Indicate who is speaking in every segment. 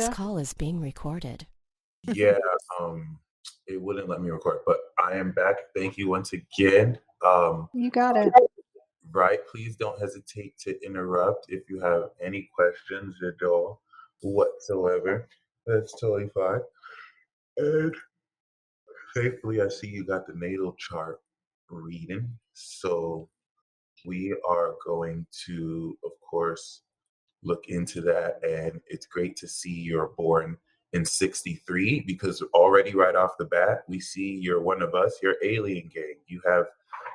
Speaker 1: This
Speaker 2: Yeah.
Speaker 1: call is being recorded.
Speaker 3: Yeah, it wouldn't let me record, but I am back. Thank you once again.
Speaker 2: You got it.
Speaker 3: Right, please don't hesitate to interrupt if you have any questions at all whatsoever. That's totally fine. And thankfully, I see you got the natal chart reading. So we are going to, of course, look into that. And it's great to see you're born in 63 because already right off the bat, we see you're one of us, you're alien gang. You have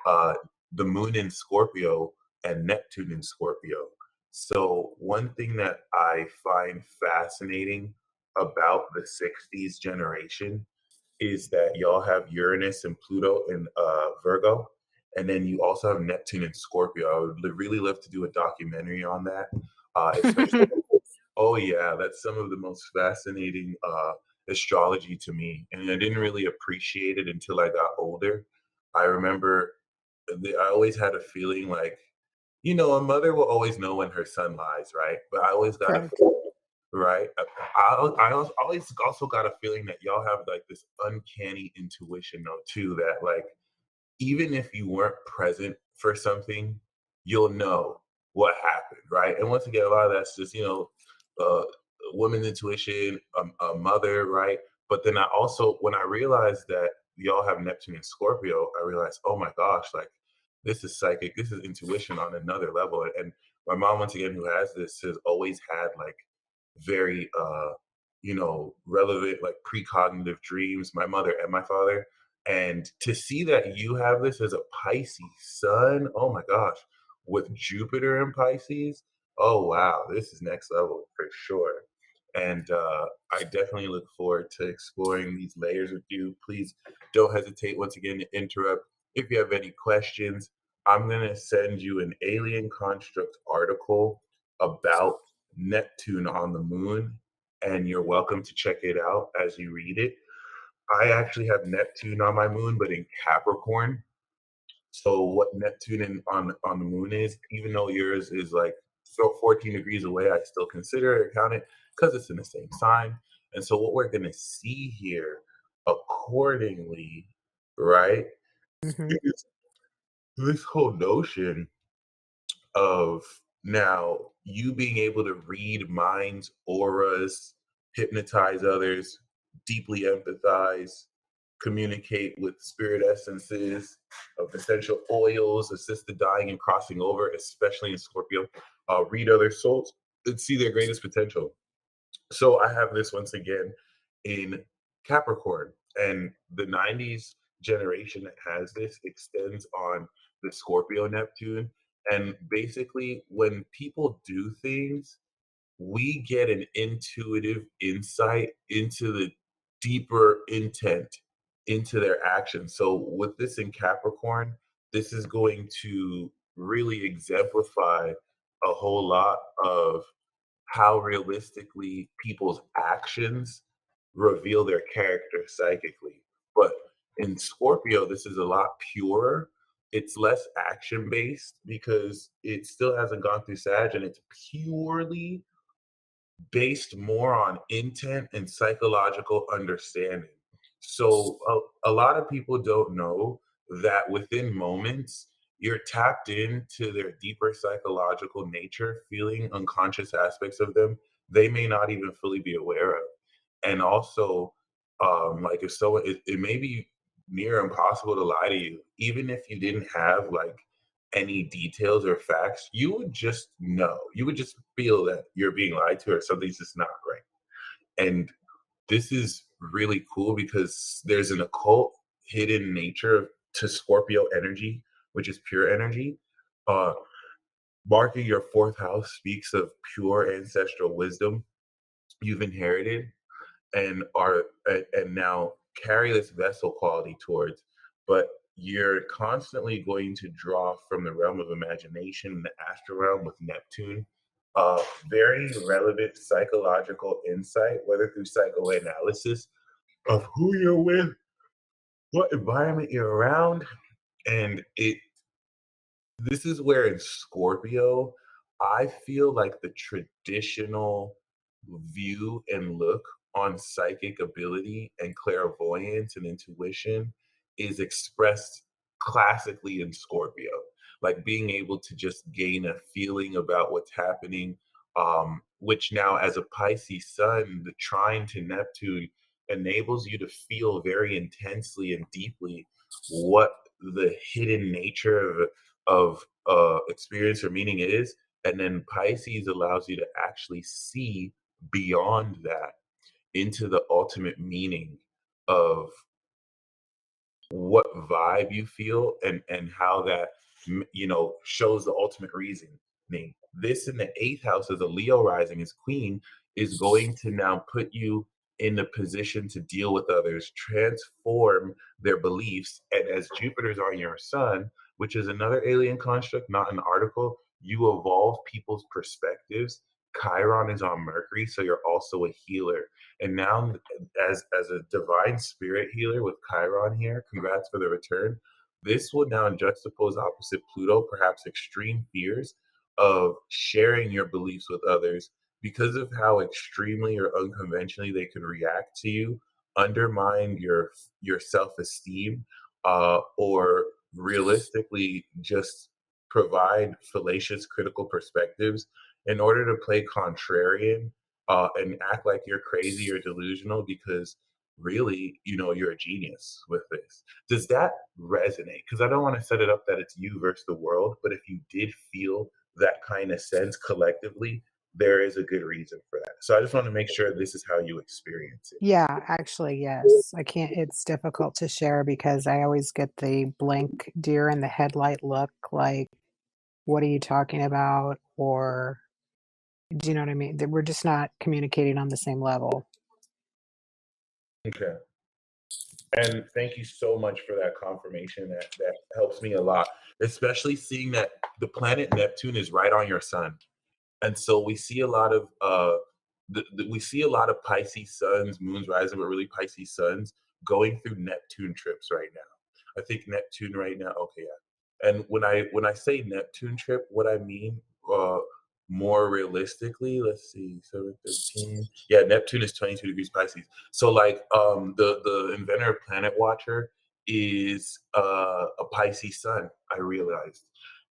Speaker 3: uh, the moon in Scorpio and Neptune in Scorpio. So, one thing that I find fascinating about the 60s generation is that y'all have Uranus and Pluto in Virgo, and then you also have Neptune in Scorpio. I would really love to do a documentary on that, especially. Oh yeah, that's some of the most fascinating astrology to me, and I didn't really appreciate it until I got older. I remember I always had a feeling like, a mother will always know when her son lies, right? But I always got a
Speaker 2: Correct.
Speaker 3: right. I always also got a feeling that y'all have like this uncanny intuition though too, that like even if you weren't present for something, you'll know what happened, right? And once again, a lot of that's just women's intuition, a mother, right? But then I also, when I realized that y'all have Neptune and Scorpio, I realized, oh my gosh, like this is psychic, this is intuition on another level. And my mom, once again, who has this, has always had like very relevant like precognitive dreams, my mother and my father. And to see that you have this as a Pisces sun, oh my gosh, with Jupiter in Pisces, oh wow, this is next level for sure. And I definitely look forward to exploring these layers with you. Please don't hesitate once again to interrupt if you have any questions. I'm going to send you an alien construct article about Neptune on the moon, and you're welcome to check it out as you read it. I actually have Neptune on my moon, but in Capricorn. So what Neptune on the moon is, even though yours is like 14 degrees away, I still consider it or count it because it's in the same sign. And so what we're going to see here accordingly, right,
Speaker 2: Hmm.
Speaker 3: is this whole notion of now you being able to read minds, auras, hypnotize others, deeply empathize, communicate with spirit essences of essential oils, assist the dying and crossing over, especially in Scorpio, read other souls and see their greatest potential. So I have this once again in Capricorn, and the 90s generation that has this extends on the Scorpio Neptune. And basically, when people do things, we get an intuitive insight into the deeper intent into their actions. So, with this in Capricorn, this is going to really exemplify a whole lot of how realistically people's actions reveal their character psychically. But in Scorpio, this is a lot purer. It's less action based because it still hasn't gone through Sag, and it's purely based more on intent and psychological understanding. So a lot of people don't know that within moments, you're tapped into their deeper psychological nature, feeling unconscious aspects of them they may not even fully be aware of. And also, like if someone, it may be near impossible to lie to you, even if you didn't have like any details or facts, you would just know. You would just feel that you're being lied to or something's just not right. And this is really cool because there's an occult hidden nature to Scorpio energy, which is pure energy. Uh, Marking your fourth house speaks of pure ancestral wisdom you've inherited and are and now carry this vessel quality towards, but you're constantly going to draw from the realm of imagination, the astral realm with Neptune, very relevant psychological insight, whether through psychoanalysis of who you're with, what environment you're around, and it. This is where in Scorpio, I feel like the traditional view and look on psychic ability and clairvoyance and intuition is expressed classically in Scorpio. Like being able to just gain a feeling about what's happening, which now, as a Pisces sun, the trine to Neptune enables you to feel very intensely and deeply what the hidden nature of experience or meaning is. And then Pisces allows you to actually see beyond that into the ultimate meaning of what vibe you feel and how that shows the ultimate reasoning. This in the eighth house as a Leo rising as queen is going to now put you in the position to deal with others, transform their beliefs, and as Jupiter's on your sun, which is another alien construct, not an article, you evolve people's perspectives. Chiron is on Mercury, so you're also a healer. And now, as a divine spirit healer with Chiron here, congrats for the return. This will now juxtapose opposite Pluto, perhaps extreme fears of sharing your beliefs with others because of how extremely or unconventionally they can react to you, undermine your self-esteem, or realistically just provide fallacious critical perspectives in order to play contrarian, and act like you're crazy or delusional because really, you're a genius with this. Does that resonate? Because I don't want to set it up that it's you versus the world, but if you did feel that kind of sense collectively, there is a good reason for that. So I just want to make sure this is how you experience it.
Speaker 2: Yeah, actually, yes. I can't it's difficult to share because I always get the blank deer in the headlight look, like, "What are you talking about?" Or do you know what I mean? That we're just not communicating on the same level.
Speaker 3: Okay. And thank you so much for that confirmation. That helps me a lot, especially seeing that the planet Neptune is right on your sun. And so we see a lot of we see a lot of Pisces suns, moons rising, but really Pisces suns going through Neptune trips right now. I think Neptune right now. Okay, yeah. And when I say Neptune trip, what I mean, uh, more realistically, let's see, 713. Yeah, Neptune is 22 degrees Pisces. So like, the inventor of Planet Watcher is a Pisces sun. I realized,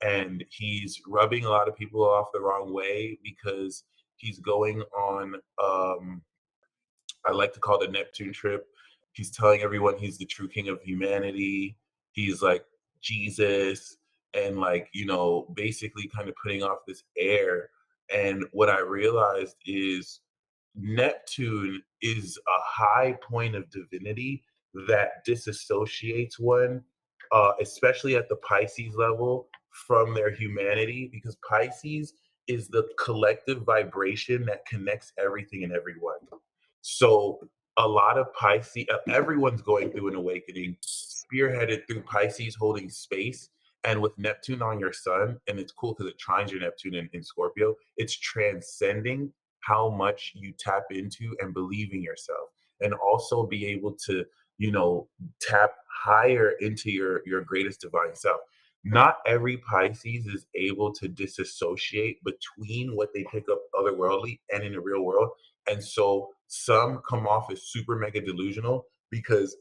Speaker 3: and he's rubbing a lot of people off the wrong way because he's going on, I like to call the Neptune trip. He's telling everyone he's the true king of humanity. He's like Jesus, and like, basically kind of putting off this air. And what I realized is Neptune is a high point of divinity that disassociates one, especially at the Pisces level, from their humanity, because Pisces is the collective vibration that connects everything and everyone. So a lot of Pisces, everyone's going through an awakening, spearheaded through Pisces holding space. And with Neptune on your sun, and it's cool because it trines your Neptune in Scorpio, it's transcending how much you tap into and believe in yourself, and also be able to, tap higher into your greatest divine self. Not every Pisces is able to disassociate between what they pick up otherworldly and in the real world, and so some come off as super mega delusional because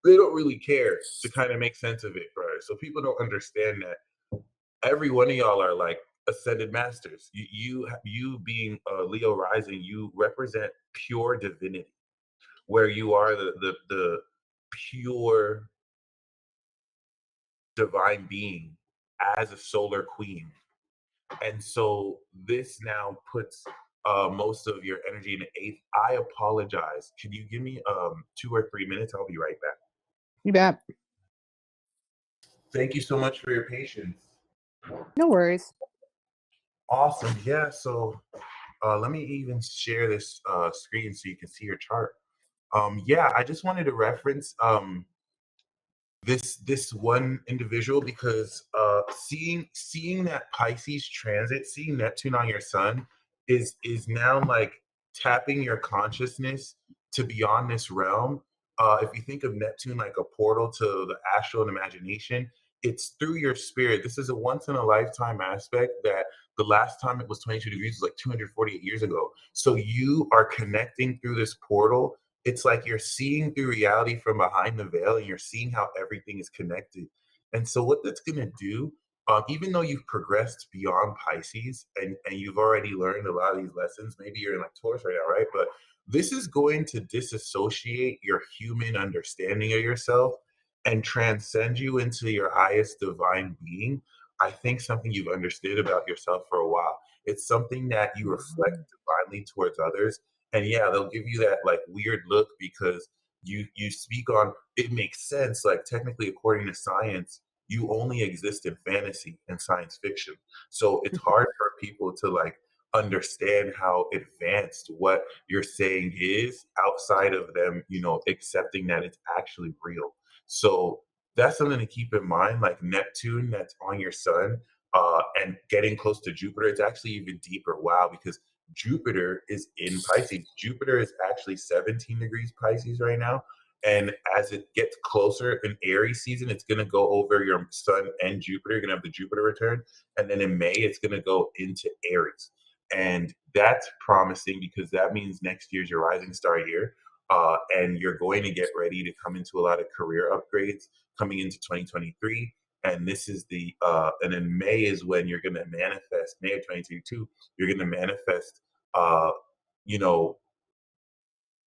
Speaker 3: they don't really care to kind of make sense of it, bro. So people don't understand that every one of y'all are like ascended masters. You being a Leo rising, you represent pure divinity, where you are the pure divine being as a solar queen. And so this now puts most of your energy in the eighth. I apologize. Can you give me 2 or 3 minutes? I'll be right back.
Speaker 2: You bet.
Speaker 3: Thank you so much for your patience.
Speaker 2: No worries.
Speaker 3: Awesome. Yeah. So let me even share this screen so you can see your chart. Yeah, I just wanted to reference this one individual because seeing that Pisces transit, seeing Neptune on your sun is now like tapping your consciousness to beyond this realm. If you think of Neptune like a portal to the astral and imagination, it's through your spirit. This is a once in a lifetime aspect that the last time it was 22 degrees was like 248 years ago. So you are connecting through this portal. It's like you're seeing through reality from behind the veil and you're seeing how everything is connected. And so, what that's going to do, even though you've progressed beyond Pisces and you've already learned a lot of these lessons, maybe you're in like Taurus right now, right? But this is going to disassociate your human understanding of yourself and transcend you into your highest divine being. I think something you've understood about yourself for a while. It's something that you reflect
Speaker 2: Mhm.
Speaker 3: divinely towards others. And yeah, they'll give you that like weird look because you speak on it makes sense. Like technically, according to science, you only exist in fantasy and science fiction. So it's hard for people to like understand how advanced what you're saying is outside of them, accepting that it's actually real. So that's something to keep in mind. Like Neptune, that's on your sun, and getting close to Jupiter, it's actually even deeper. Wow, because Jupiter is in Pisces. Jupiter is actually 17 degrees Pisces right now. And as it gets closer in Aries season, it's going to go over your sun and Jupiter. You're going to have the Jupiter return. And then in May, it's going to go into Aries. And that's promising because that means next year's your rising star year. And you're going to get ready to come into a lot of career upgrades coming into 2023. And this is and then May is when you're going to manifest, May of 2022, you're going to manifest, uh, you know,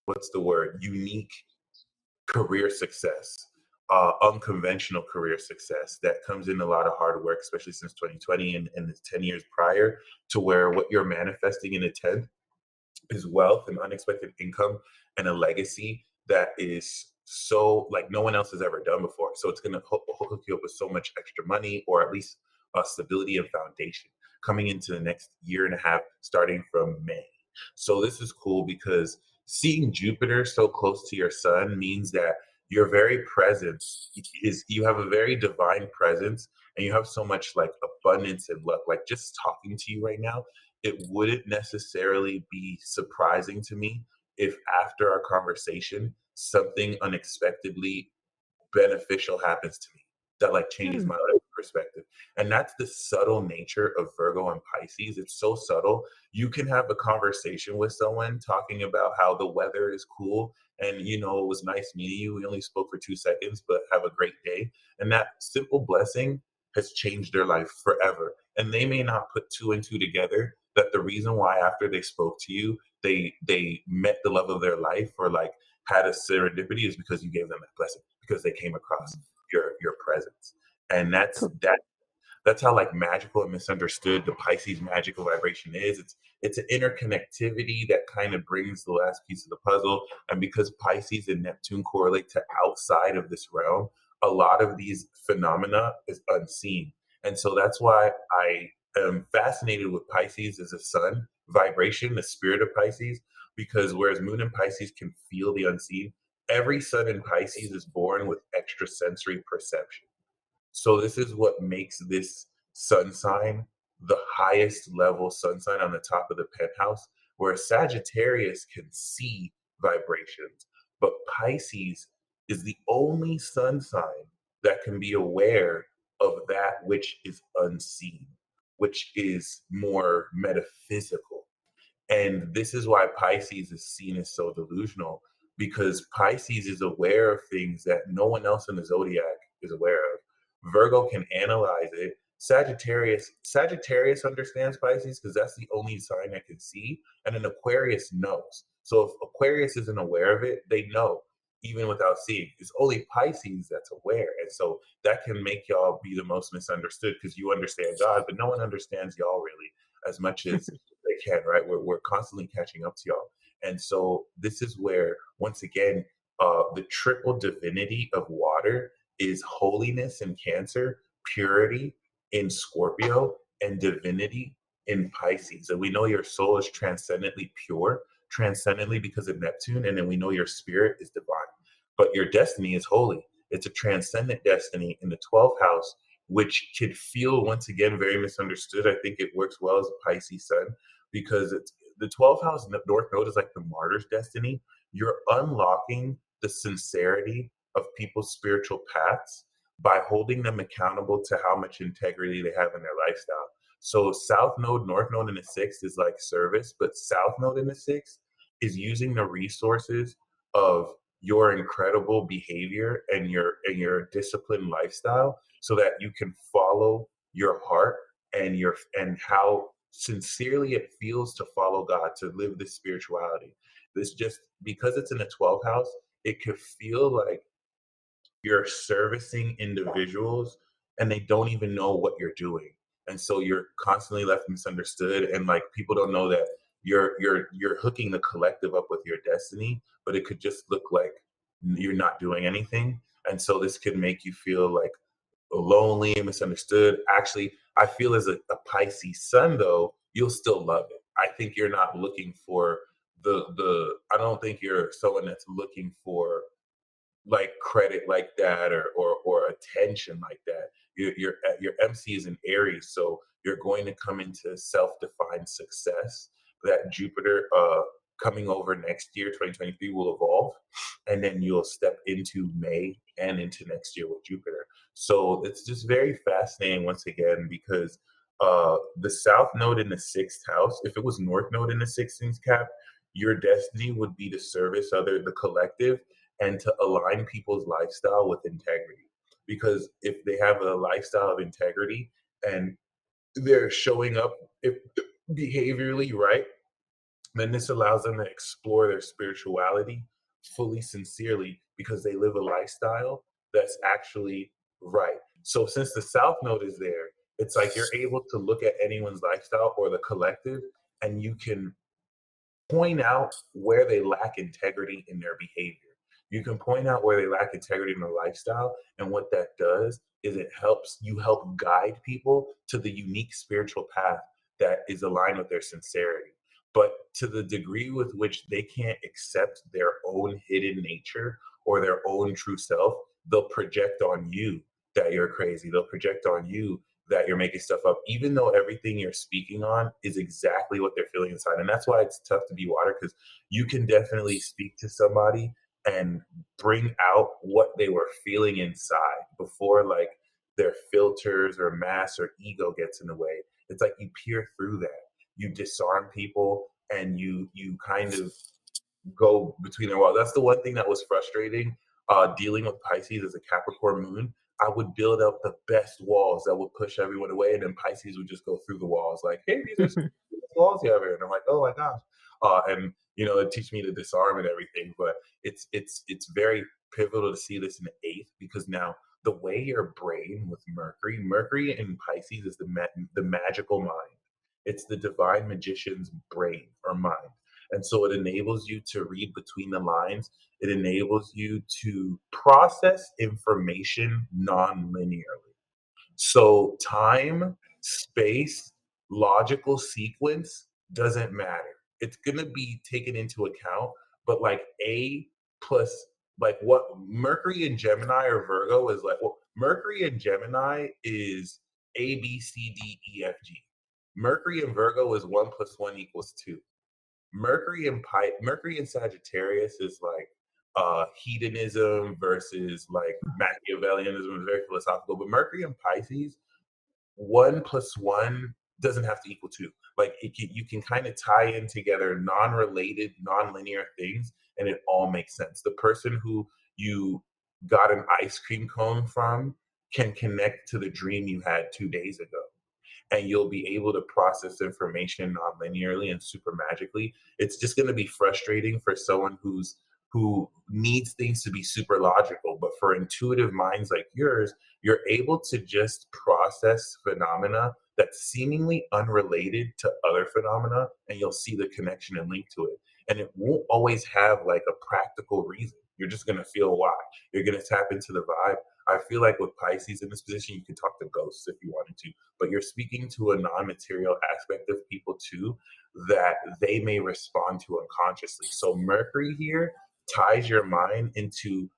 Speaker 3: what's the word? Unique career success, unconventional career success that comes in a lot of hard work, especially since 2020 and the 10 years prior, to where what you're manifesting in a 10th is wealth and unexpected income and a legacy that is so like no one else has ever done before. So it's going to hook you up with so much extra money or at least stability and foundation coming into the next year and a half, starting from May. So this is cool because seeing Jupiter so close to your sun means that your very presence is you have a very divine presence and you have so much like abundance and luck. Like just talking to you right now, it wouldn't necessarily be surprising to me if after our conversation something unexpectedly beneficial happens to me that like changes
Speaker 2: Hmm.
Speaker 3: my life perspective. And that's the subtle nature of Virgo and Pisces. It's so subtle. You can have a conversation with someone talking about how the weather is cool and it was nice meeting you. We only spoke for 2 seconds, but have a great day. And that simple blessing has changed their life forever. And they may not put two and two together that the reason why after they spoke to you, they met the love of their life or like had a serendipity is because you gave them that blessing because they came across your presence. And
Speaker 2: Cool.
Speaker 3: that's how like magical and misunderstood the Pisces magical vibration is. It's an interconnectivity that kind of brings the last piece of the puzzle. And because Pisces and Neptune correlate to outside of this realm, a lot of these phenomena is unseen. And so that's why I am fascinated with Pisces as a sun vibration, the spirit of Pisces, because whereas Moon and Pisces can feel the unseen, every sun in Pisces is born with extrasensory perception. So this is what makes this sun sign the highest level sun sign on the top of the penthouse, where Sagittarius can see vibrations, but Pisces is the only sun sign that can be aware of that which is unseen, which is more metaphysical. And this is why Pisces is seen as so delusional because Pisces is aware of things that no one else in the zodiac is aware of. Virgo can analyze it. Sagittarius understands Pisces because that's the only sign that can see, and an Aquarius knows. So if Aquarius isn't aware of it, they know even without seeing. It's only Pisces that's aware, and so that can make y'all be the most misunderstood because you understand God, but no one understands y'all really as much as they can, right? We're constantly catching up to y'all. And so this is where, once again, the triple divinity of water is holiness in Cancer, purity in Scorpio, and divinity in Pisces. And we know your soul is transcendently pure, transcendently because of Neptune, and then we know your spirit is divine. But your destiny is holy. It's a transcendent destiny in the 12th house, which could feel once again very misunderstood. I think it works well as a Pisces sun because it's the 12th house North Node is like the martyr's destiny. You're unlocking the sincerity of people's spiritual paths by holding them accountable to how much integrity they have in their lifestyle. So South Node, North Node in the sixth is like service, but South Node in the sixth is using the resources of your incredible behavior and your disciplined lifestyle so that you can follow your heart and how sincerely it feels to follow God, to live this spirituality. This just because it's in the 12th house, it could feel like you're servicing individuals and they don't even know what you're doing. And so you're constantly left misunderstood and like people don't know that you're hooking the collective up with your destiny, but it could just look like you're not doing anything. And so this could make you feel like lonely and misunderstood. Actually, I feel as a Pisces sun though, you'll still love it. I think you're not looking for the I don't think you're someone that's looking for like credit like that or attention like that. Your MC is in Aries, so you're going to come into self-defined success. That Jupiter coming over next year, 2023, will evolve, and then you'll step into May and into next year with Jupiter. So it's just very fascinating once again because the South Node in the sixth house, if it was North Node in the 16th cap, your destiny would be to service other the collective and to align people's lifestyle with integrity. Because if they have a lifestyle of integrity and they're showing up if behaviorally right, then this allows them to explore their spirituality fully sincerely because they live a lifestyle that's actually right. So since the South Node is there, it's like you're able to look at anyone's lifestyle or the collective and you can point out where they lack integrity in their behavior. You can point out where they lack integrity in their lifestyle. And what that does is it helps you help guide people to the unique spiritual path that is aligned with their sincerity. But to the degree with which they can't accept their own hidden nature or their own true self, they'll project on you that you're crazy. They'll project on you that you're making stuff up, even though everything you're speaking on is exactly what they're feeling inside. And that's why it's tough to be water because you can definitely speak to somebody and bring out what they were feeling inside before like their filters or mass or ego gets in the way. It's like you peer through that. You disarm people and you kind of go between their walls. That's the one thing that was frustrating dealing with Pisces as a Capricorn moon. I would build up the best walls that would push everyone away, and then Pisces would just go through the walls like, "Hey, these are some walls you have here," and I'm like, "Oh my gosh!" And it teach me to disarm and everything. But it's very pivotal to see this in the eighth because now the way your brain with Mercury in Pisces is the magical mind. It's the divine magician's brain or mind. And so it enables you to read between the lines. It enables you to process information non-linearly. So time, space, logical sequence doesn't matter. It's going to be taken into account, but like A plus like what Mercury in Gemini or Virgo is like, well, Mercury in Gemini is A, B, C, D, E, F, G. Mercury in Virgo is 1 + 1 = 2. Mercury in Sagittarius is like hedonism versus like Machiavellianism is very philosophical. But Mercury in Pisces, 1 + 1 doesn't have to equal 2. Like you can kind of tie in together non-related, non-linear things, and it all makes sense. The person who you got an ice cream cone from can connect to the dream you had 2 days ago and you'll be able to process information non-linearly and super magically. It's just going to be frustrating for someone who needs things to be super logical, but for intuitive minds like yours, you're able to just process phenomena that's seemingly unrelated to other phenomena, and you'll see the connection and link to it. And it won't always have like a practical reason. You're just going to feel why. You're going to tap into the vibe. I feel like with Pisces in this position, you can talk to ghosts if you wanted to, but you're speaking to a non-material aspect of people too that they may respond to unconsciously. So Mercury here ties your mind into,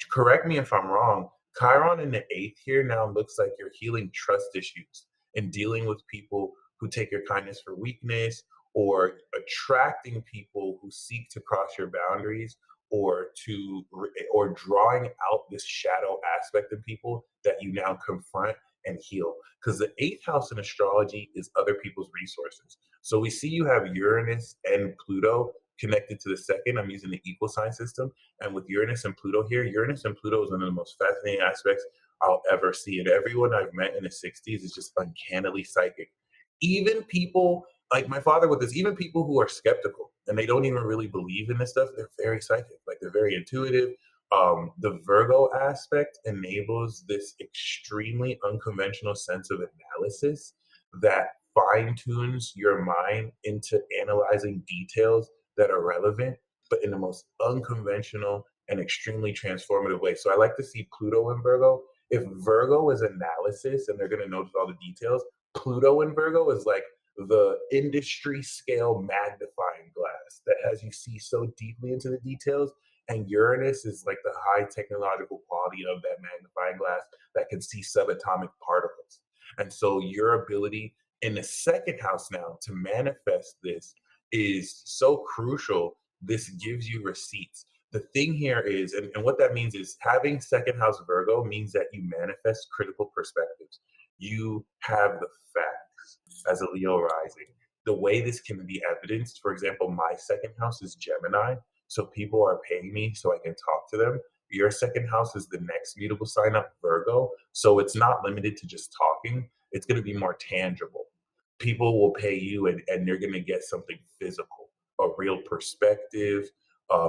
Speaker 3: correct me if I'm wrong, Chiron in the eighth here now looks like you're healing trust issues and dealing with people who take your kindness for weakness or attracting people who seek to cross your boundaries or drawing out this shadow aspect in people that you now confront and heal. Because the eighth house in astrology is other people's resources. So we see you have Uranus and Pluto connected to the second. I'm using the equal sign system. And with Uranus and Pluto here, Uranus and Pluto is one of the most fascinating aspects I'll ever see. And everyone I've met in the 60s is just uncannily psychic. Even people like my father with this, even people who are skeptical and they don't even really believe in this stuff, they're very psychic. Like they're very intuitive. The Virgo aspect enables this extremely unconventional sense of analysis that fine tunes your mind into analyzing details that are relevant, but in the most unconventional and extremely transformative way. So I like to see Pluto in Virgo. If Virgo is analysis and they're going to notice all the details, Pluto in Virgo is like the industry scale magnifying glass that has you see so deeply into the details. And Uranus is like the high technological quality of that magnifying glass that can see subatomic particles. And so your ability in the second house now to manifest this is so crucial. This gives you receipts. The thing here is, and what that means is having second house Virgo means that you manifest critical perspectives. You have the facts as a Leo rising. The way this can be evidenced, for example, my second house is Gemini. So people are paying me so I can talk to them. Your second house is the next mutable sign up, Virgo. So it's not limited to just talking, it's going to be more tangible. People will pay you and they're going to get something physical, a real perspective,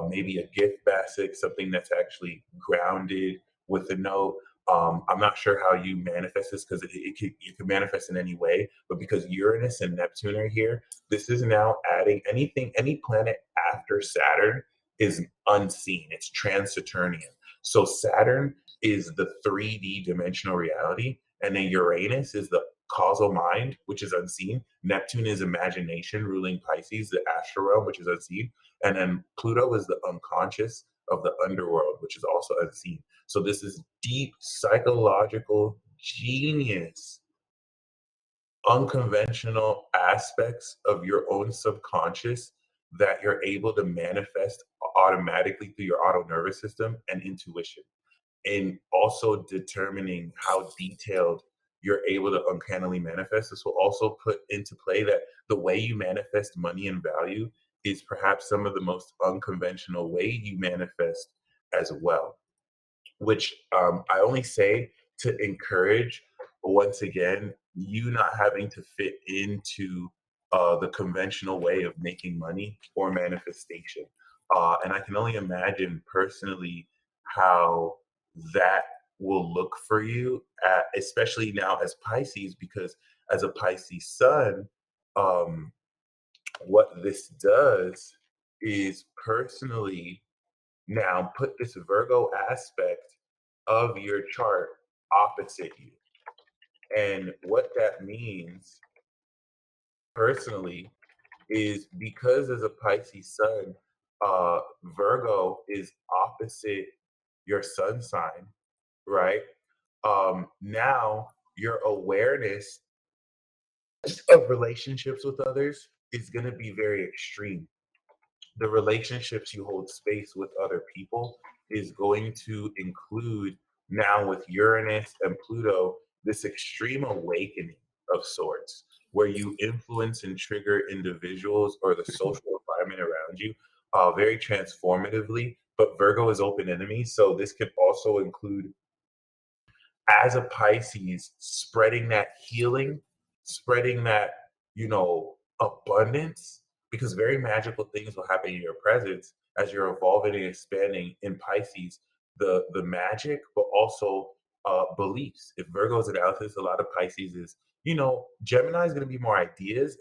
Speaker 3: maybe a gift basket, something that's actually grounded with a note. I'm not sure how you manifest this because it can manifest in any way, but because Uranus and Neptune are here, this is now adding any planet after Saturn is unseen. It's trans-Saturnian. So Saturn is the 3D dimensional reality, and then Uranus is the causal mind, which is unseen. Neptune is imagination, ruling Pisces, the astral realm, which is unseen. And then Pluto is the unconscious of the underworld, which is also unseen. So this is deep psychological genius, unconventional aspects of your own subconscious that you're able to manifest automatically through your auto nervous system and intuition, and also determining how detailed you're able to uncannily manifest. This will also put into play that the way you manifest money and value is perhaps some of the most unconventional way you manifest as well, which I only say to encourage, once again, you not having to fit into the conventional way of making money or manifestation. And I can only imagine personally how that will look for you, especially now as Pisces, because as a Pisces sun, um, what this does is personally now put this Virgo aspect of your chart opposite you. And what that means personally is because as a Pisces sun, Virgo is opposite your sun sign, right? Now your awareness of relationships with others is going to be very extreme. The relationships you hold space with other people is going to include, now with Uranus and Pluto, this extreme awakening of sorts where you influence and trigger individuals or the social environment around you very transformatively. But Virgo is open enemy, so this could also include, as a Pisces, spreading that healing, spreading that, abundance, because very magical things will happen in your presence as you're evolving and expanding in Pisces, the magic, but also beliefs. If Virgo's analysis, a lot of Pisces is, Gemini is going to be more ideas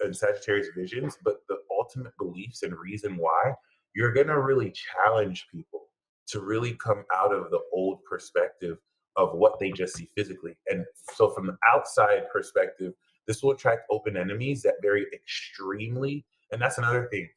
Speaker 3: and Sagittarius visions, but the ultimate beliefs and reason why you're going to really challenge people to really come out of the old perspective of what they just see physically. And so from the outside perspective, this will attract open enemies that very extremely, and that's another thing.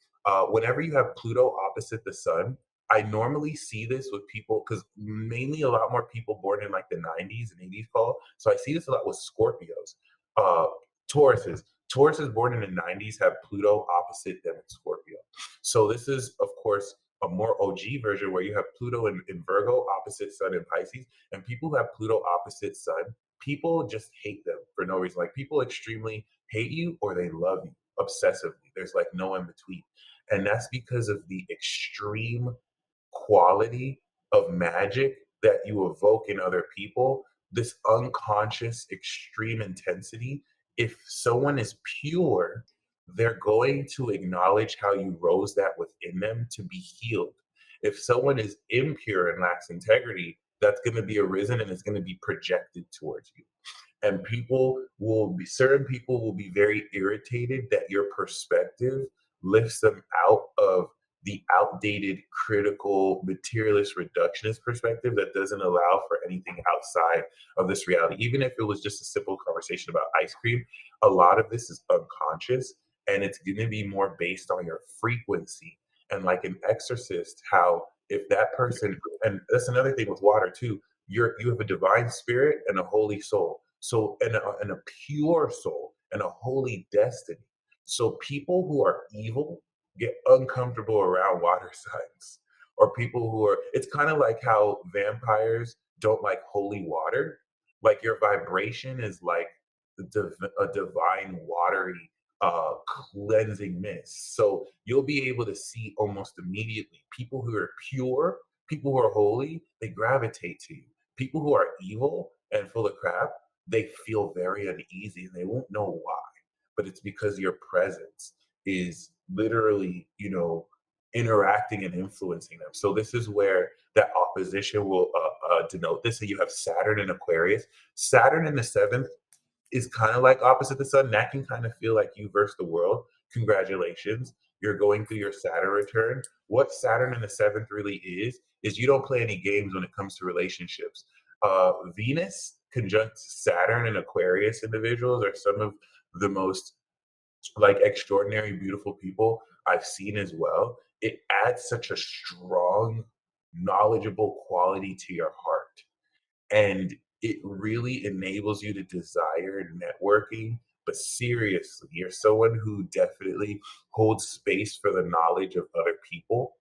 Speaker 3: Whenever you have Pluto opposite the sun, I normally see this with people because mainly a lot more people born in like the 90s and 80s call. So I see this a lot with Scorpios, uh, Tauruses. Tauruses born in the 90s have Pluto opposite them in Scorpio. So this is, of course, a more OG version where you have Pluto in Virgo, opposite Sun in Pisces, and people who have Pluto opposite Sun, people just hate them for no reason. Like people extremely hate you or they love you obsessively. There's like no in between. And that's because of the extreme quality of magic that you evoke in other people, this unconscious extreme intensity. If someone is pure, they're going to acknowledge how you rose that within them to be healed. If someone is impure and lacks integrity, that's going to be arisen and it's going to be projected towards you. And certain people will be very irritated that your perspective lifts them out of the outdated, critical, materialist, reductionist perspective that doesn't allow for anything outside of this reality. Even if it was just a simple conversation about ice cream, a lot of this is unconscious and it's going to be more based on your frequency. And like an exorcist, how if that person, and that's another thing with water too, you have a divine spirit and a holy soul. So and a pure soul and a holy destiny. So people who are evil get uncomfortable around water signs, or people who are. It's kind of like how vampires don't like holy water. Like your vibration is like a divine watery cleansing mist. So you'll be able to see almost immediately people who are pure, people who are holy, they gravitate to you. People who are evil and full of crap, they feel very uneasy and they won't know why. But it's because your presence is literally, interacting and influencing them. So this is where that opposition will denote this. So you have Saturn in Aquarius. Saturn in the seventh is kind of like opposite the sun. That can kind of feel like you versus the world. Congratulations. You're going through your Saturn return. What Saturn in the seventh really is you don't play any games when it comes to relationships. Venus conjunct Saturn and Aquarius individuals are some of the most like extraordinary, beautiful people I've seen as well. It adds such a strong, knowledgeable quality to your heart, and it really enables you to desire networking. But seriously, you're someone who definitely holds space for the knowledge of other people,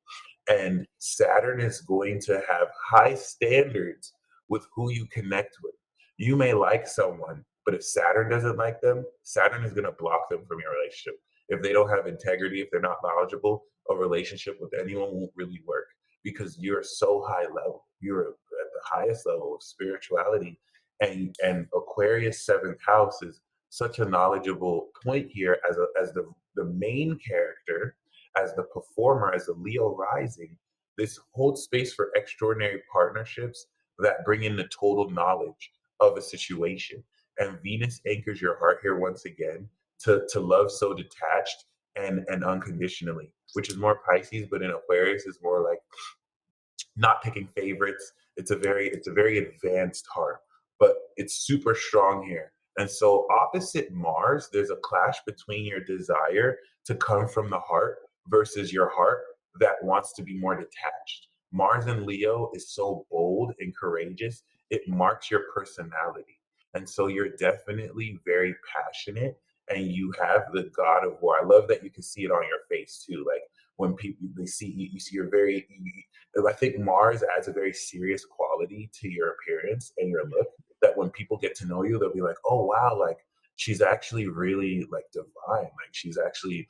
Speaker 3: and Saturn is going to have high standards with who you connect with. You may like someone, but if Saturn doesn't like them, Saturn is going to block them from your relationship. If they don't have integrity, if they're not knowledgeable, a relationship with anyone won't really work because you're so high level. You're at the highest level of spirituality. And Aquarius seventh house is such a knowledgeable point here as the main character, as the performer, as a Leo rising. This holds space for extraordinary partnerships that bring in the total knowledge of a situation. And Venus anchors your heart here once again to love so detached and unconditionally, which is more Pisces, but in Aquarius is more like not picking favorites. It's a very advanced heart, but it's super strong here. And so opposite Mars, there's a clash between your desire to come from the heart versus your heart that wants to be more detached. Mars in Leo is so bold and courageous, it marks your personality. And so you're definitely very passionate and you have the God of War. I love that you can see it on your face too. Like when people they see you, you see you're very I think Mars adds a very serious quality to your appearance and your look that when people get to know you, they'll be like, "Oh wow, like she's actually really like divine. Like she's actually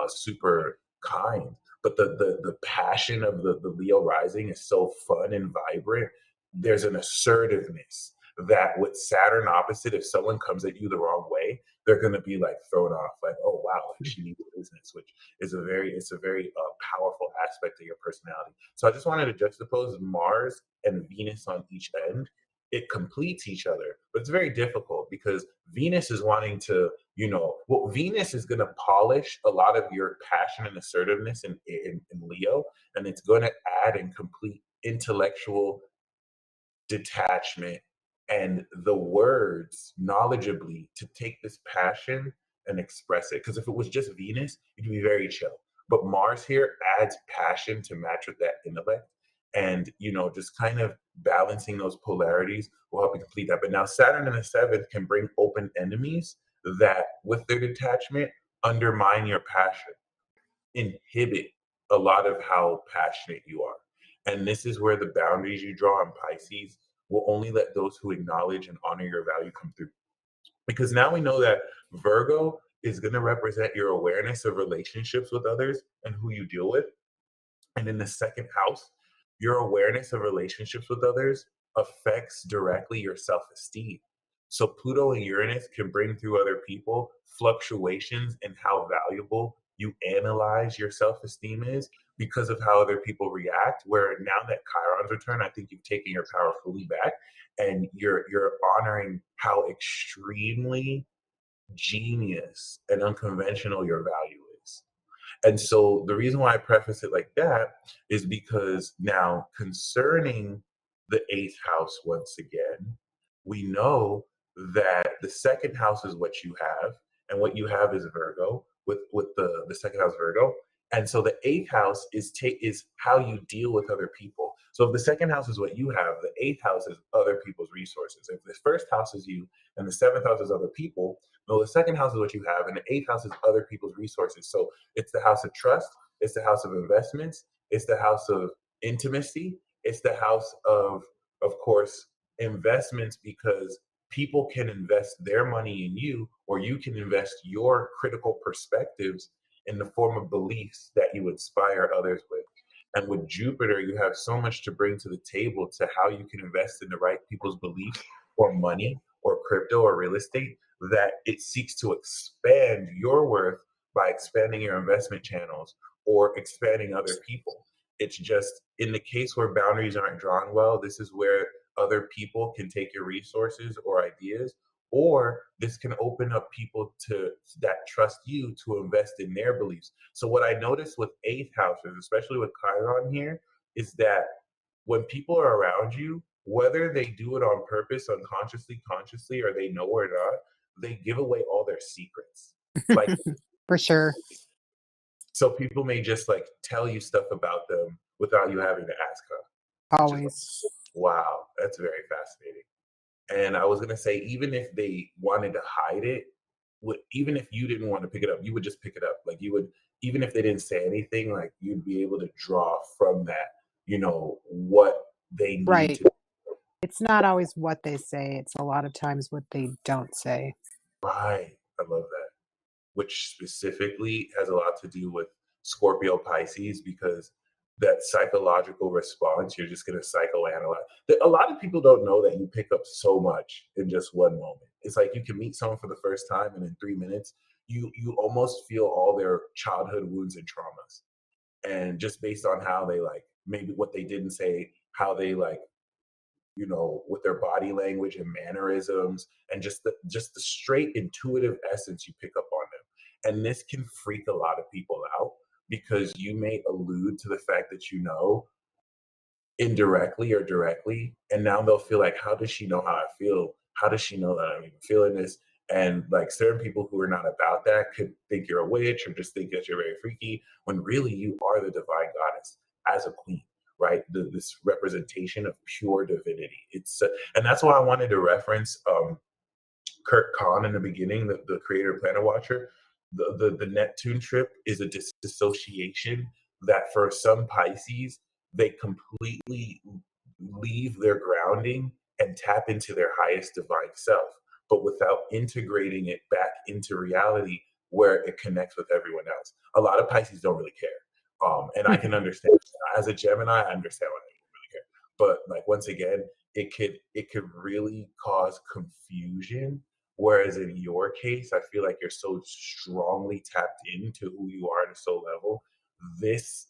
Speaker 3: super kind." But the passion of the Leo rising is so fun and vibrant. There's an assertiveness that with Saturn opposite, if someone comes at you the wrong way, they're going to be like thrown off, like, "Oh wow, like she needs business," which it's a very powerful aspect of your personality. So I just wanted to juxtapose Mars and Venus on each end. It completes each other, but it's very difficult because Venus is wanting to, well, Venus is going to polish a lot of your passion and assertiveness in Leo, and it's going to add and complete intellectual detachment and the words knowledgeably to take this passion and express it. Because if it was just Venus, it'd be very chill. But Mars here adds passion to match with that intellect. And, just kind of balancing those polarities will help you complete that. But now Saturn in the seventh can bring open enemies that, with their detachment, undermine your passion, inhibit a lot of how passionate you are. And this is where the boundaries you draw on Pisces will only let those who acknowledge and honor your value come through. Because now we know that Virgo is going to represent your awareness of relationships with others and who you deal with. And in the second house, your awareness of relationships with others affects directly your self esteem. So, Pluto and Uranus can bring through other people fluctuations in how valuable you analyze your self esteem is because of how other people react. Where now that Chiron's return, I think you've taken your power fully back and you're honoring how extremely genius and unconventional your value is. And so the reason why I preface it like that is because now concerning the eighth house, once again, we know that the second house is what you have, and what you have is Virgo with the second house Virgo. And so the eighth house is how you deal with other people. So if the second house is what you have, the eighth house is other people's resources. If the first house is you and the seventh house is other people, no, the second house is what you have, and the eighth house is other people's resources. So it's the house of trust, it's the house of investments, it's the house of intimacy, it's the house of course, investments because people can invest their money in you, or you can invest your critical perspectives in the form of beliefs that you inspire others with. And with Jupiter, you have so much to bring to the table to how you can invest in the right people's beliefs or money or crypto or real estate that it seeks to expand your worth by expanding your investment channels or expanding other people. It's just in the case where boundaries aren't drawn well, this is where other people can take your resources or ideas, or this can open up people to that trust you to invest in their beliefs. So what I noticed with eighth houses, especially with Chiron here, is that when people are around you, whether they do it on purpose, unconsciously, consciously, or they know or not, they give away all their secrets. Like,
Speaker 2: For sure.
Speaker 3: so people may just like tell you stuff about them without you having to ask them, which is like,
Speaker 2: Always.
Speaker 3: wow, that's very fascinating. And I was gonna say, even if they wanted to hide it, even if you didn't want to pick it up, you would just pick it up. Like you would, even if they didn't say anything, like you'd be able to draw from that, what they need
Speaker 2: Right.
Speaker 3: to.
Speaker 2: It's not always what they say, it's a lot of times what they don't say.
Speaker 3: Right. I love that. Which specifically has a lot to do with Scorpio Pisces because that psychological response, you're just going to psychoanalyze. A lot of people don't know that you pick up so much in just one moment. It's like you can meet someone for the first time, and in 3 minutes, you almost feel all their childhood wounds and traumas, and just based on how they like maybe what they didn't say, how they like with their body language and mannerisms and just the straight intuitive essence you pick up on them. And this can freak a lot of people out because you may allude to the fact that indirectly or directly, and now they'll feel like, how does she know how I feel? How does she know that I'm even feeling this? And like certain people who are not about that could think you're a witch or just think that you're very freaky when really you are the divine goddess as a queen, right? This representation of pure divinity. And that's why I wanted to reference Kurt Kahn in the beginning, the creator of Planet Watcher. The Neptune trip is a dissociation that for some Pisces, they completely leave their grounding and tap into their highest divine self, but without integrating it back into reality where it connects with everyone else. A lot of Pisces don't really care. And I can understand as a Gemini, I understand why they don't really care. But like once again, it could really cause confusion. Whereas in your case, I feel like you're so strongly tapped into who you are at a soul level. This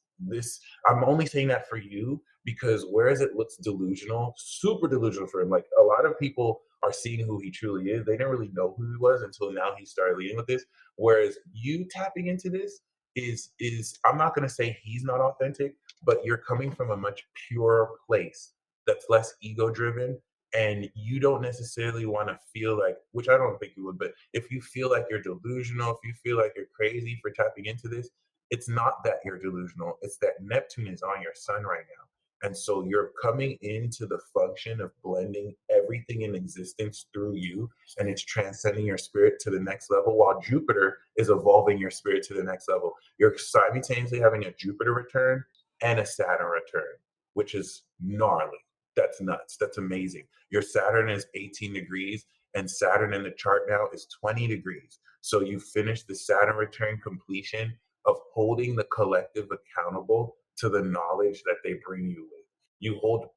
Speaker 3: I'm only saying that for you because whereas it looks delusional, super delusional for him, like a lot of people are seeing who he truly is. They didn't really know who he was until now he started leading with this. Whereas you tapping into this is I'm not gonna say he's not authentic, but you're coming from a much purer place that's less ego driven, and you don't necessarily want to feel like, which I don't think you would, but if you feel like you're delusional, if you feel like you're crazy for tapping into this, it's not that you're delusional, it's that Neptune is on your sun right now. And so you're coming into the function of blending everything everything in existence through you, and it's transcending your spirit to the next level, while Jupiter is evolving your spirit to the next level. You're simultaneously having a Jupiter return and a Saturn return, which is gnarly. That's nuts. That's amazing. Your Saturn is 18 degrees, and Saturn in the chart now is 20 degrees. So you finish the Saturn return completion of holding the collective accountable to the knowledge that they bring you with. You hold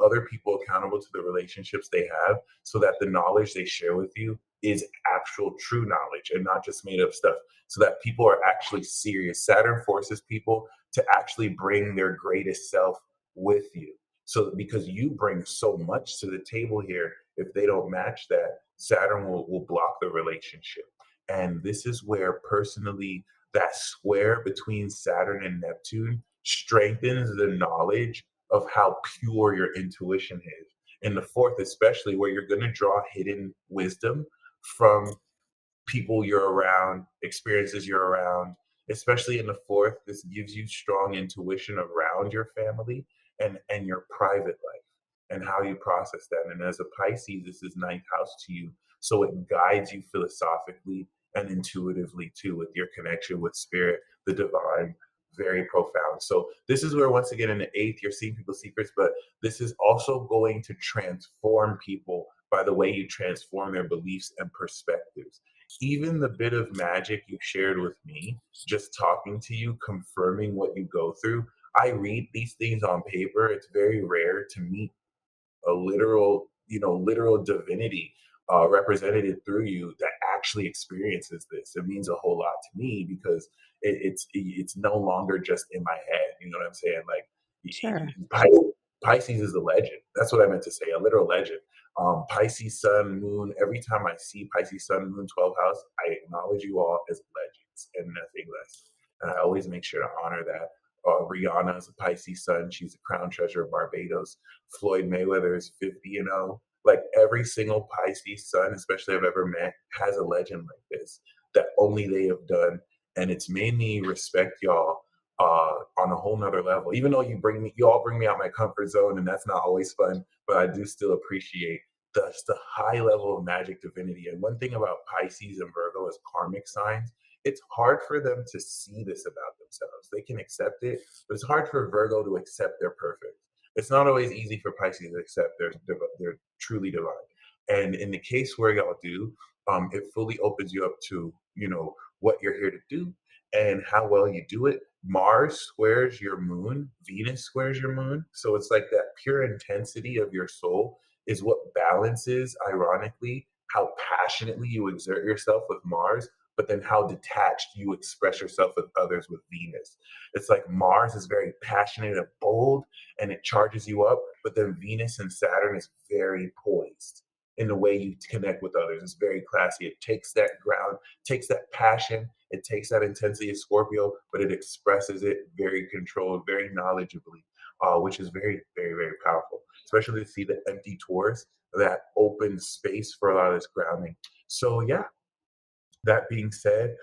Speaker 3: other people accountable to the relationships they have, so that the knowledge they share with you is actual true knowledge and not just made up stuff, so that people are actually serious. Saturn forces people to actually bring their greatest self with you. So because you bring so much to the table here, if they don't match that, Saturn will block the relationship. And this is where personally that square between Saturn and Neptune strengthens the knowledge of how pure your intuition is. In the fourth, especially, where you're going to draw hidden wisdom from people you're around, experiences you're around, especially in the fourth. This gives you strong intuition around your family and your private life and how you process that. And as a Pisces, this is ninth house to you. So it guides you philosophically and intuitively too, with your connection with spirit, the divine, very profound. So this is where, once again, in the eighth, you're seeing people's secrets, but this is also going to transform people by the way you transform their beliefs and perspectives. Even the bit of magic you shared with me, just talking to you, confirming what you go through. I read these things on paper. It's very rare to meet a literal, literal divinity represented through you that actually experiences this. It means a whole lot to me because it's no longer just in my head. You know what I'm saying? Like
Speaker 2: Sure.
Speaker 3: Pisces is a legend. That's what I meant to say. A literal legend. Pisces Sun Moon. Every time I see Pisces Sun Moon 12th house, I acknowledge you all as legends and nothing less. And I always make sure to honor that. Rihanna is a Pisces Sun. She's a crown treasure of Barbados. Floyd Mayweather is 50-0. Like every single Pisces Sun, especially I've ever met, has a legend like this that only they have done. And it's made me respect y'all on a whole nother level. Even though you all bring me out my comfort zone, and that's not always fun, but I do still appreciate the high level of magic divinity. And one thing about Pisces and Virgo as karmic signs, it's hard for them to see this about themselves. They can accept it, but it's hard for Virgo to accept they're perfect. It's not always easy for Pisces to accept they're truly divine. And in the case where y'all do, it fully opens you up to what you're here to do and how well you do it. Mars squares your moon, Venus squares your moon. So it's like that pure intensity of your soul is what balances, ironically, how passionately you exert yourself with Mars, but then how detached you express yourself with others with Venus. It's like Mars is very passionate and bold and it charges you up, but then Venus and Saturn is very poised in the way you connect with others. It's very classy. It takes that ground, takes that passion, it takes that intensity of Scorpio, but it expresses it very controlled, very knowledgeably, which is very, very, very powerful, especially to see the empty Taurus, that open space for a lot of this grounding. So, yeah, that being said,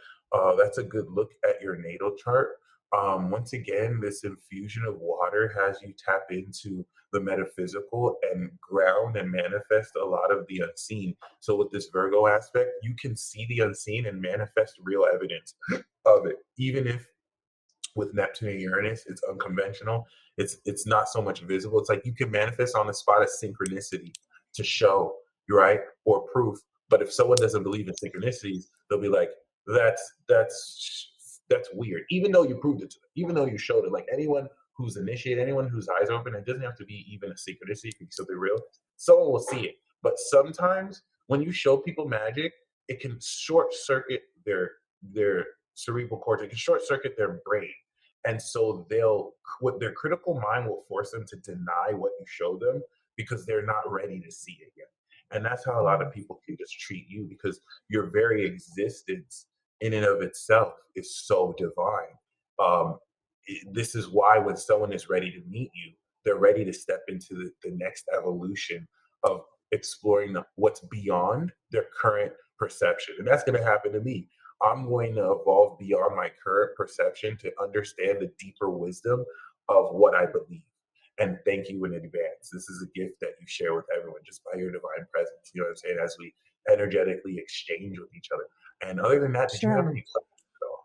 Speaker 3: that's a good look at your natal chart. Once again, this infusion of water has you tap into the metaphysical and ground and manifest a lot of the unseen. So, with this Virgo aspect, you can see the unseen and manifest real evidence of it, even if with Neptune and Uranus, it's unconventional. It's not so much visible. It's like you can manifest on the spot a synchronicity to show, right, or proof. But if someone doesn't believe in synchronicities, they'll be like, that's weird. Even though you proved it to them, even though you showed it, like anyone who's initiated, anyone whose eyes are open, it doesn't have to be even a synchronicity, it can be something real. Someone will see it. But sometimes when you show people magic, it can short circuit their cerebral cortex, it can short circuit their brain. And so what their critical mind will force them to deny what you show them because they're not ready to see it yet. And that's how a lot of
Speaker 2: Mm.
Speaker 3: people can just treat you, because your very existence in and of itself is so divine. This is why when someone is ready to meet you, they're ready to step into the next evolution of exploring what's beyond their current perception. And that's going to happen to me. I'm going to evolve beyond my current perception to understand the deeper wisdom of what I believe. and thank you in advance. This is a gift that you share with everyone just by your divine presence. You know what I'm saying? As we energetically exchange with each other. And other than that, did you have
Speaker 2: Sure.
Speaker 3: any questions at all?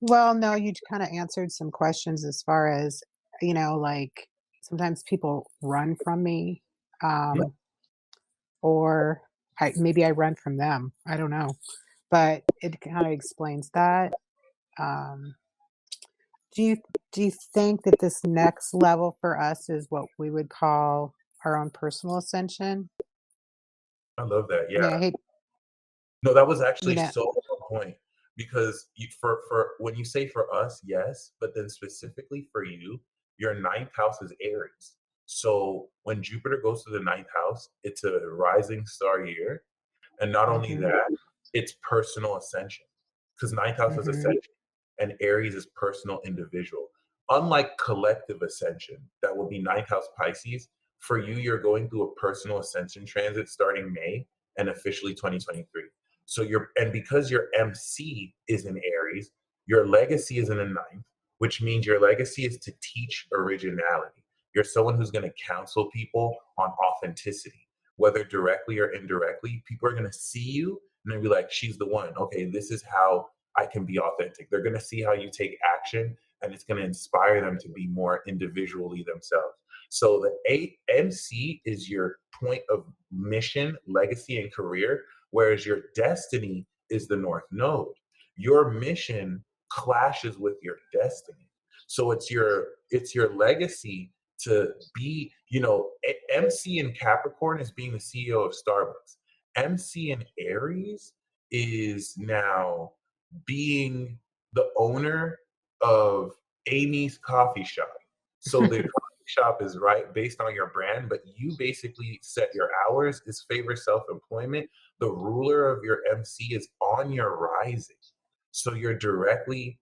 Speaker 2: Well, no, you kind of answered some questions as far as, like sometimes people run from me,
Speaker 3: Yeah,
Speaker 2: um, or maybe I run from them. I don't know, but it kind of explains that. Um, do you do you think that this next level for us is what we would call our own personal ascension?
Speaker 3: I love that.
Speaker 2: I
Speaker 3: Yeah.
Speaker 2: mean, I hate,
Speaker 3: No, that was
Speaker 2: you
Speaker 3: actually
Speaker 2: know,
Speaker 3: so on point because for when you say for us, yes, but then specifically for you, your ninth house is Aries. So when Jupiter goes to the ninth house, it's a rising star year. And not only
Speaker 2: hmm
Speaker 3: that, it's personal ascension because ninth house is
Speaker 2: hmm
Speaker 3: ascension and Aries is personal individual. Unlike collective ascension, that would be ninth house Pisces. For you, you're going through a personal ascension transit starting May and officially 2023. So and because your MC is in Aries, your legacy is in the ninth, which means your legacy is to teach originality. You're someone who's going to counsel people on authenticity, whether directly or indirectly. People are going to see you and they'll be like, she's the one. Okay, this is how I can be authentic. They're going to see how you take action and it's going to inspire them to be more individually themselves. So the MC is your point of mission, legacy, and career, whereas your destiny is the North Node. Your mission clashes with your destiny. So it's your legacy to be, MC in Capricorn is being the CEO of Starbucks. MC in Aries is now being the owner of Amy's coffee shop. So the coffee shop is right based on your brand, but you basically set your hours is favor self-employment. The ruler of your MC is on your rising. So you're directly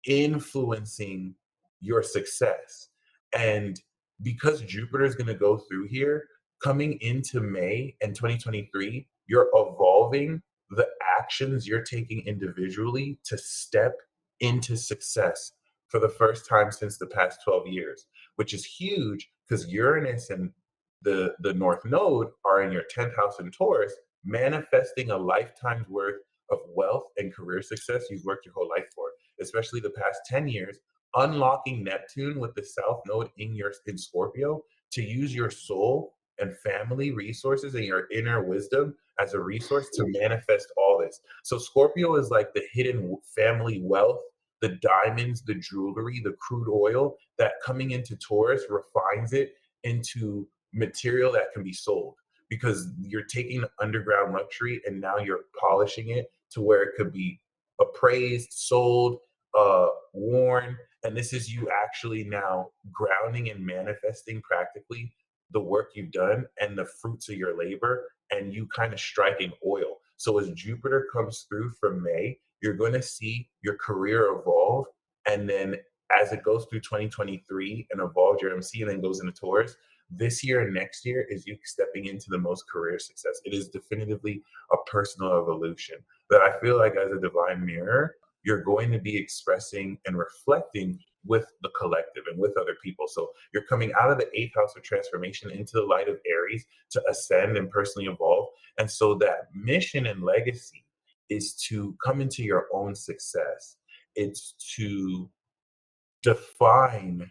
Speaker 3: influencing your success. And because Jupiter is going to go through here, coming into May and 2023, you're evolving the actions you're taking individually to step into success for the first time since the past 12 years, which is huge because Uranus and the North Node are in your 10th house in Taurus, manifesting a lifetime's worth of wealth and career success you've worked your whole life for, especially the past 10 years, unlocking Neptune with the South Node in Scorpio to use your soul and family resources and your inner wisdom as a resource to manifest all this. So Scorpio is like the hidden family wealth, the diamonds, the jewelry, the crude oil that coming into Taurus refines it into material that can be sold because you're taking the underground luxury and now you're polishing it to where it could be appraised, sold, worn. And this is you actually now grounding and manifesting practically the work you've done and the fruits of your labor, and you kind of striking oil. So as Jupiter comes through from May, you're going to see your career evolve. And then as it goes through 2023 and evolves your MC and then goes into Taurus, this year and next year is you stepping into the most career success. It is definitively a personal evolution that I feel like as a divine mirror, you're going to be expressing and reflecting with the collective and with other people. So you're coming out of the eighth house of transformation into the light of Aries to ascend and personally evolve. And so that mission and legacy is to come into your own success. It's to define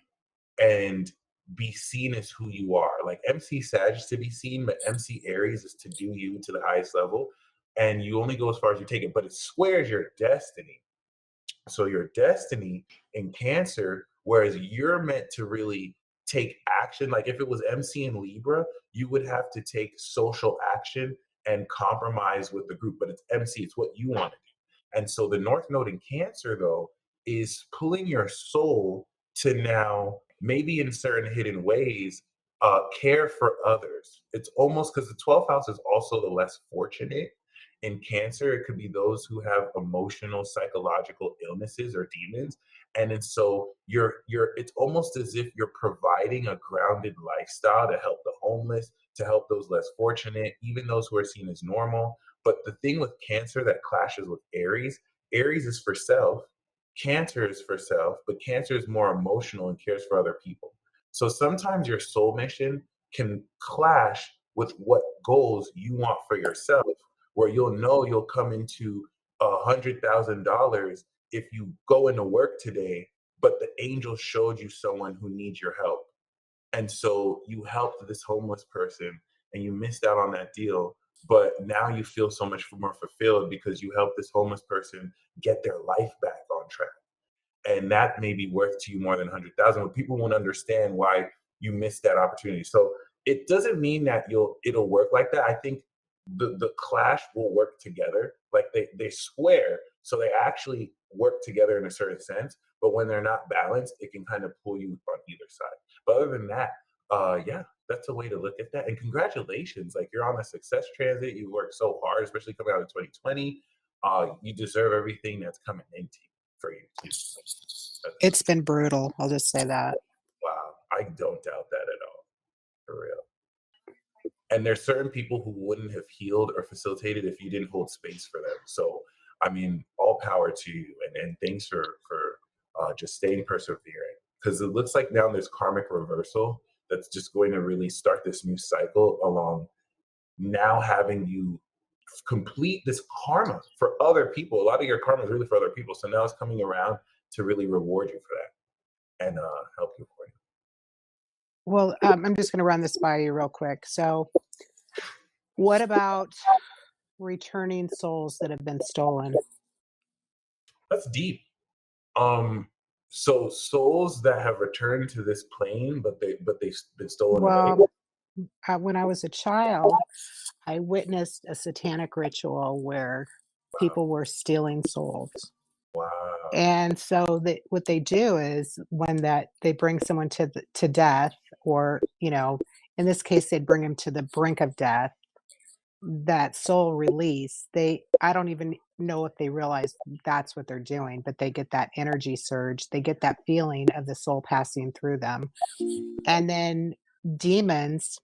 Speaker 3: and be seen as who you are. Like MC Sag is to be seen, but MC Aries is to do you to the highest level. And you only go as far as you take it, but it squares your destiny. So your destiny in Cancer, whereas you're meant to really take action, like if it was MC in Libra, you would have to take social action and compromise with the group, but it's MC, it's what you want to do. And so the North Node in Cancer, though, is pulling your soul to now, maybe in certain hidden ways, care for others. It's almost because the 12th house is also the less fortunate in Cancer. It could be those who have emotional psychological illnesses or demons, and so you're it's almost as if you're providing a grounded lifestyle to help the homeless, to help those less fortunate, even those who are seen as normal. But the thing with Cancer that clashes with Aries, Aries is for self, Cancer is for self, but Cancer is more emotional and cares for other people. So sometimes your soul mission can clash with what goals you want for yourself, where you'll know you'll come into $100,000 if you go into work today, but the angel showed you someone who needs your help. And so you helped this homeless person and you missed out on that deal. But now you feel so much more fulfilled because you helped this homeless person get their life back on track, and that may be worth to you more than 100,000, but people won't understand why you missed that opportunity. So it doesn't mean that it'll work like that. I think the clash will work together. Like they square, so they actually work together in a certain sense. But when they're not balanced, it can kind of pull you on either side. But other than that, yeah, that's a way to look at that. And congratulations, like you're on a success transit. You worked so hard, especially coming out of 2020. You deserve everything that's coming into you for you too. That's
Speaker 2: It's been brutal, I'll just say that.
Speaker 3: wow. I don't doubt that at all, for real. And there's certain people who wouldn't have healed or facilitated if you didn't hold space for them. So, I mean, all power to you, and thanks for just staying persevering. Because it looks like now there's karmic reversal that's just going to really start this new cycle along now having you complete this karma for other people. A lot of your karma is really for other people. So now it's coming around to really reward you for that and help you for you.
Speaker 2: Well, I'm just gonna run this by you real quick. So, what about returning souls that have been stolen?
Speaker 3: That's deep. Um, so souls that have returned to this plane, but they've been stolen away.
Speaker 2: Well, when I was a child, I witnessed a satanic ritual where
Speaker 3: Wow,
Speaker 2: people were stealing souls.
Speaker 3: wow,
Speaker 2: And so what they do is when that they bring someone to death, or in this case, they'd bring him to the brink of death. That soul release, I don't even know if they realize that's what they're doing, but they get that energy surge. They get that feeling of the soul passing through them. And then demons,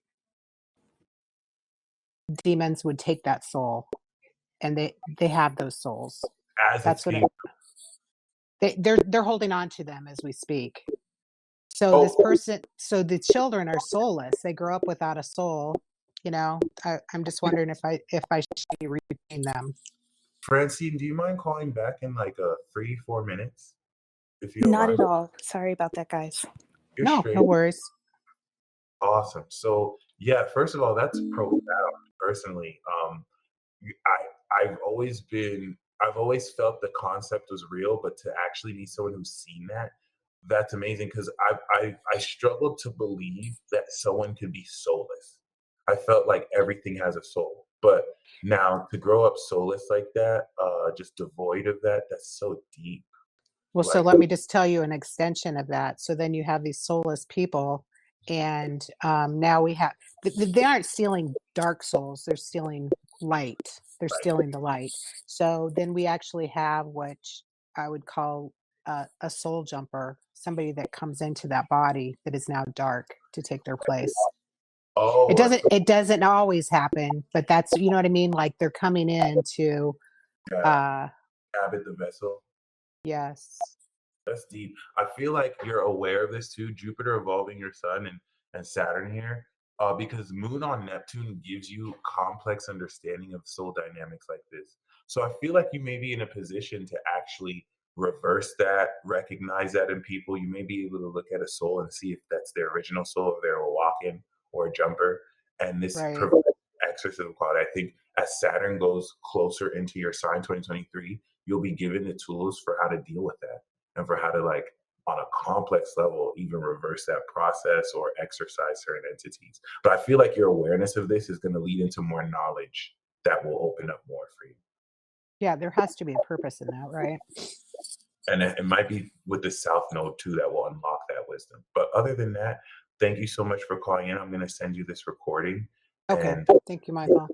Speaker 2: demons would take that soul, and they have those souls.
Speaker 3: as it's
Speaker 2: That's what
Speaker 3: being.
Speaker 2: they're holding on to them as we speak. So
Speaker 3: Oh,
Speaker 2: so the children are soulless. They grow up without a soul. I'm just wondering if I should be repeating them.
Speaker 3: Francine, do you mind calling back in like 3, 4 minutes if you don't
Speaker 1: Not
Speaker 3: mind?
Speaker 1: at all. Sorry about that, guys.
Speaker 3: You're
Speaker 2: No,
Speaker 3: straight.
Speaker 2: no worries.
Speaker 3: Awesome. So yeah, first of all, that's profound. Personally, I've always been I've always felt the concept was real, but to actually meet someone who's seen that, that's amazing because I struggled to believe that someone could be soulless. I felt like everything has a soul, but now to grow up soulless like that, just devoid of that, that's so deep.
Speaker 2: Well, so
Speaker 3: Like,
Speaker 2: let me just tell you an extension of that. So then you have these soulless people, and now we have they aren't stealing dark souls; they're stealing light. They're
Speaker 3: like,
Speaker 2: stealing the light. So then we actually have what I would call a soul jumper, somebody that comes into that body that is now dark to take their place. It
Speaker 3: oh,
Speaker 2: doesn't it doesn't always happen, but that's what I mean. Like they're coming in to
Speaker 3: yeah,
Speaker 2: uh
Speaker 3: habit the vessel.
Speaker 2: yes.
Speaker 3: That's deep. I feel like you're aware of this too. Jupiter evolving your sun and Saturn here, because Moon on Neptune gives you complex understanding of soul dynamics like this. So I feel like you may be in a position to actually reverse that, recognize that in people. You may be able to look at a soul and see if that's their original soul, if they're a walk-in or a jumper. And this
Speaker 2: Right.
Speaker 3: provides exorcism quality. I think as Saturn goes closer into your sign 2023, you'll be given the tools for how to deal with that and for how to like on a complex level even reverse that process or exercise certain entities. But I feel like your awareness of this is going to lead into more knowledge that will open up more for you.
Speaker 2: Yeah, there has to be a purpose in that, right?
Speaker 3: And it might be with the south node too that will unlock that wisdom. But other than that, thank you so much for calling in. I'm going to send you this recording,
Speaker 2: Okay.
Speaker 3: and
Speaker 2: Thank you, Michael.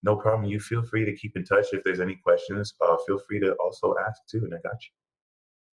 Speaker 3: no problem. You feel free to keep in touch if there's any questions. Feel free to also ask too, and I got you.